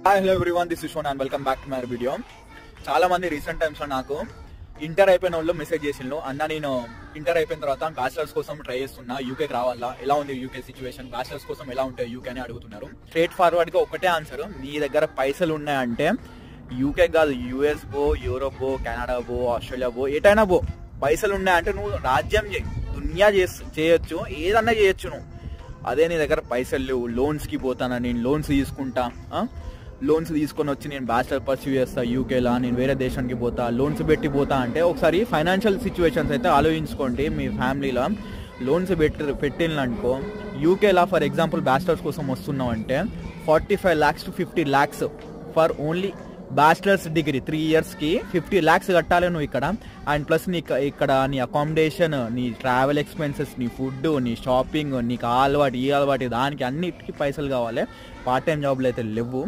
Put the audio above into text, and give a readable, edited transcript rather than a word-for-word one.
Hi hello everyone, this is shown and welcome back to my video. చాలా మంది recent times లో నాకు inter అయిపోయిన వాళ్ళు మెసేజ్ చేసిండ్రు, అన్న నేను ఇంటర్ అయిపోయిన తర్వాత బ్యాచిలర్స్ కోసం ట్రై చేస్తున్నా, యూకేకి రావాలా, ఎలా ఉంది యూకే సిచ్యువేషన్, బ్యాచిలర్స్ కోసం ఎలా ఉంటాయి యూకే అని అడుగుతున్నారు. స్ట్రేట్ ఫార్వర్డ్ గా ఒకటే ఆన్సర్, నీ దగ్గర పైసలు ఉన్నాయంటే యూకే కాదు, యూఎస్ పో, యూరోప్ పో, కెనడా పో, ఆస్ట్రేలియా పో, ఎటైనా పో. పైసలు ఉన్నాయంటే నువ్వు రాజ్యం చేయి, దునియా చేయొచ్చు, ఏదన్నా చేయొచ్చు నువ్వు. అదే నీ దగ్గర పైసలు లేవు, లోన్స్ కి పోతానా, నేను లోన్స్ తీసుకుంటా, లోన్స్ తీసుకొని వచ్చి నేను బ్యాచిలర్ పర్సూ చేస్తా యూకేలా, నేను వేరే దేశానికి పోతా, లోన్స్ పెట్టి పోతా అంటే ఒకసారి ఫైనాన్షియల్ సిచ్యువేషన్స్ అయితే ఆలోచించుకోండి. మీ ఫ్యామిలీలో లోన్స్ పెట్టిననుకో, యూకేలా ఫర్ ఎగ్జాంపుల్ బ్యాచిలర్స్ కోసం వస్తున్నావు అంటే 45 lakhs to 50 lakhs for only bachelors degree 3 yearsకి 50 lakhs కట్టాలి నువ్వు ఇక్కడ. అండ్ ప్లస్ నీకు ఇక్కడ నీ అకామిడేషన్, నీ ట్రావెల్ ఎక్స్పెన్సెస్, నీ ఫుడ్, నీ షాపింగ్, నీకు ఆ అలవాటు ఈ అలవాటు, దానికి అన్నిటికీ పైసలు కావాలి. పార్ట్ టైం జాబ్లు అయితే లేవు.